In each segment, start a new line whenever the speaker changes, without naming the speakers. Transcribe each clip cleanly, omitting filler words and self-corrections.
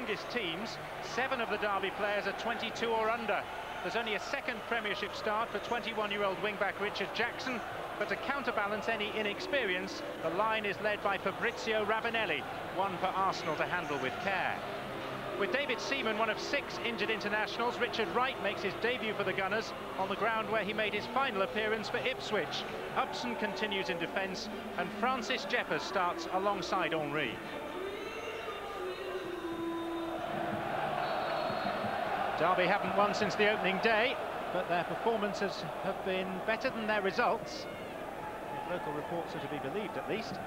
youngest teams. 7 of the Derby players are 22 or under. There's only a second Premiership start for 21-year-old wing-back Richard Jackson, but to counterbalance any inexperience, the line is led by Fabrizio Ravanelli, one for Arsenal to handle with care. With David Seaman, one of 6 injured internationals, Richard Wright makes his debut for the Gunners on the ground where he made his final appearance for Ipswich. Upson continues in defence, and Francis Jeffers starts alongside Henry. Derby haven't won since the opening day, but their performances have been better than their results, if local reports are to be believed at least.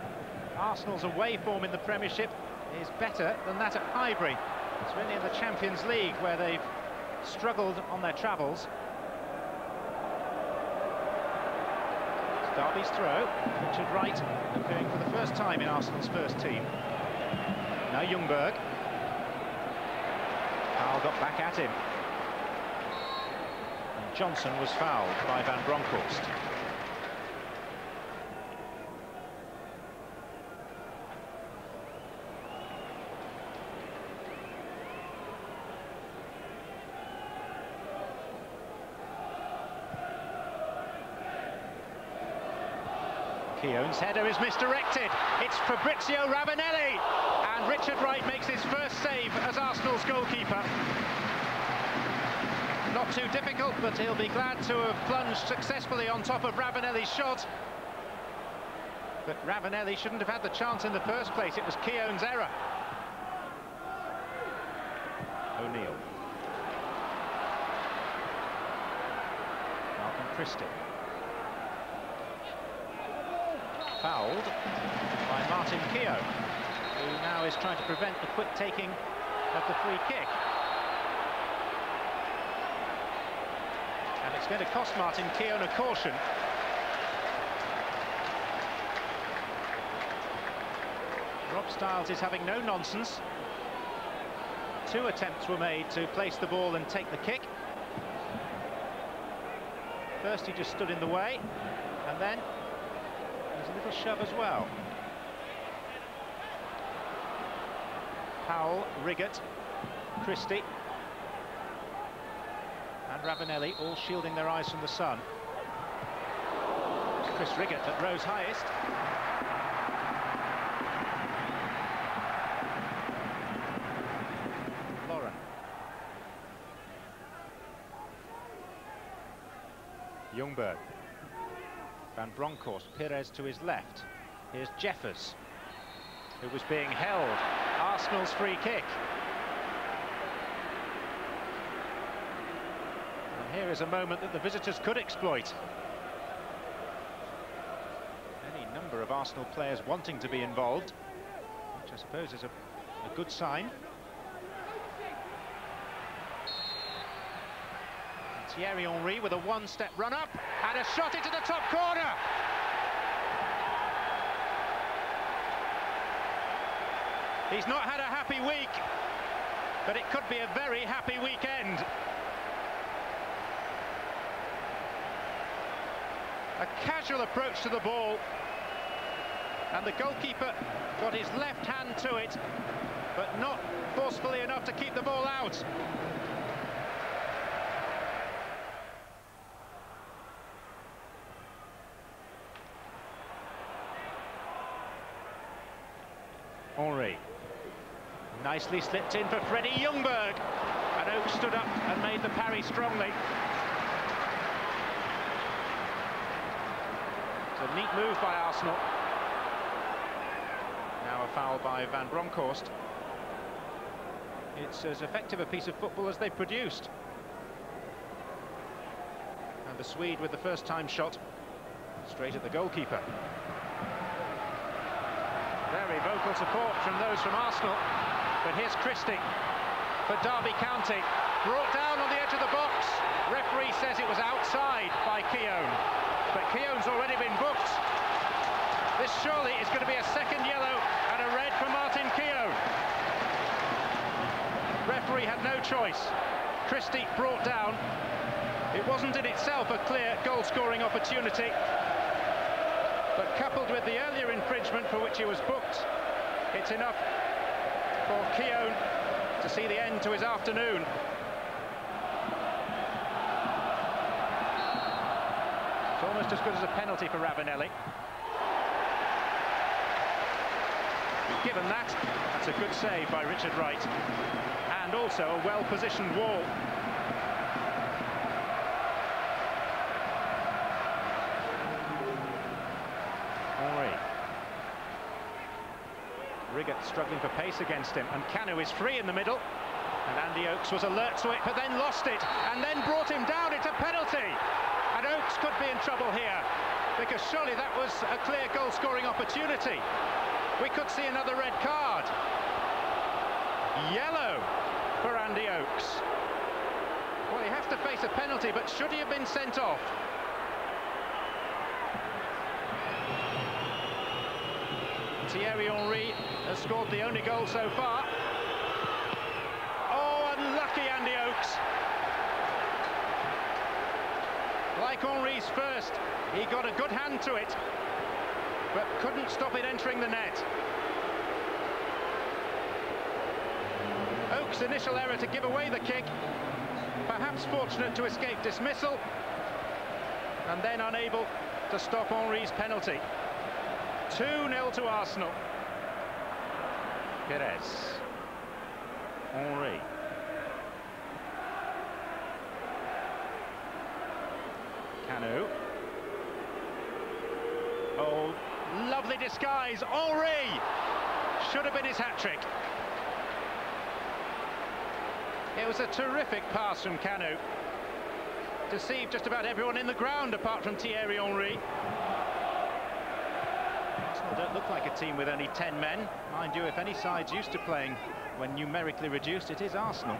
Arsenal's away form in the Premiership is better than that at Highbury. It's really in the Champions League where they've struggled on their travels. It's Derby's throw. Richard Wright appearing for the first time in Arsenal's first team. Now Ljungberg. Powell got back at him. And Johnson was fouled by Van Bronckhorst. Keown's header is misdirected. It's Fabrizio Ravanelli, and Richard Wright makes his first save as Arsenal's goalkeeper. Not too difficult, but he'll be glad to have plunged successfully on top of Ravanelli's shot. But Ravanelli shouldn't have had the chance in the first place. It was Keown's error. O'Neill. Malcolm Christie. Fouled by Martin Keown, who now is trying to prevent the quick taking of the free kick. And it's going to cost Martin Keown a caution. Rob Styles is having no nonsense. 2 attempts were made to place the ball and take the kick. First he just stood in the way, and then there's a little shove as well. Powell, Riggott, Christie and Ravanelli all shielding their eyes from the sun. Chris Riggott that rose highest. Lauren. Ljungberg. Van Bronckhorst, Pires to his left. Here's Jeffers, who was being held. Arsenal's free kick. And here is a moment that the visitors could exploit. Any number of Arsenal players wanting to be involved, which I suppose is a good sign. Thierry Henry with a one-step run-up and a shot into the top corner. He's not had a happy week, but it could be a very happy weekend. A casual approach to the ball, and the goalkeeper got his left hand to it, but not forcefully enough to keep the ball out. Henry. Nicely slipped in for Freddie Ljungberg. And Oak stood up and made the parry strongly. It's a neat move by Arsenal. Now a foul by Van Bronckhorst. It's as effective a piece of football as they produced. And the Swede with the first-time shot straight at the goalkeeper. Very vocal support from those from Arsenal, but here's Christie for Derby County, brought down on the edge of the box. Referee says it was outside by Keown, but Keown's already been booked. This surely is going to be a second yellow and a red for Martin Keown. Referee had no choice. Christie brought down. It wasn't in itself a clear goal-scoring opportunity, but coupled with the earlier infringement for which he was booked, it's enough for Keown to see the end to his afternoon. It's almost as good as a penalty for Ravanelli. Given that, that's a good save by Richard Wright. And also a well-positioned wall. Henry. Riggott struggling for pace against him, and Kanu is free in the middle. And Andy Oakes was alert to it, but then lost it, and then brought him down. It's a penalty. And Oakes could be in trouble here, because surely that was a clear goal-scoring opportunity. We could see another red card. Yellow for Andy Oakes. Well, he has to face a penalty, but should he have been sent off? Thierry Henry has scored the only goal so far. Oh, unlucky Andy Oakes. Like Henry's first, he got a good hand to it, but couldn't stop it entering the net. Oakes' initial error to give away the kick, perhaps fortunate to escape dismissal, and then unable to stop Henry's penalty. 2-0 to Arsenal. Perez. Henry. Kanu. Oh, lovely disguise. Henry! Should have been his hat-trick. It was a terrific pass from Kanu. Deceived just about everyone in the ground apart from Thierry Henry. Arsenal don't look like a team with only 10 men. Mind you, if any side's used to playing when numerically reduced, it is Arsenal.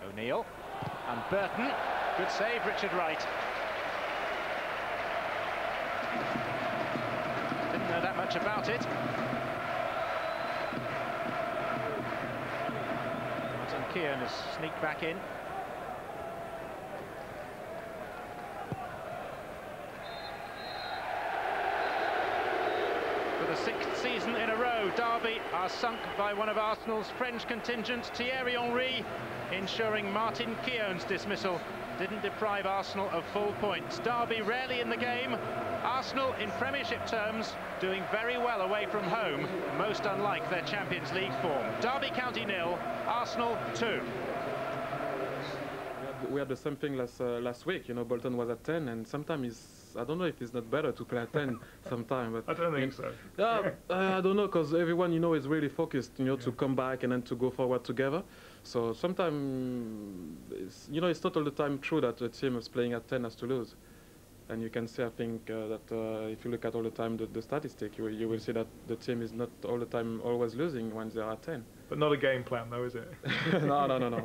O'Neill and Burton. Good save, Richard Wright. Didn't know that much about it. Martin Keown has sneaked back in. For the 6th season in a row, Derby are sunk by one of Arsenal's French contingent, Thierry Henry, ensuring Martin Keown's dismissal didn't deprive Arsenal of full points. Derby rarely in the game. Arsenal, in Premiership terms, doing very well away from home, most unlike their Champions League form. Derby County 0, Arsenal 2.
We had the same thing last week. You know, Bolton was at 10, and sometimes I don't know if it's not better to play at 10 sometimes. But
I don't think so.
Yeah, I don't know, because everyone, you know, is really focused, you know, to come back and then to go forward together. So sometimes, you know, it's not all the time true that a team is playing at 10 has to lose. And you can see, I think, that if you look at all the time the statistic, you will see that the team is not all the time always losing when they are at 10.
But not a game plan, though, is it?
No.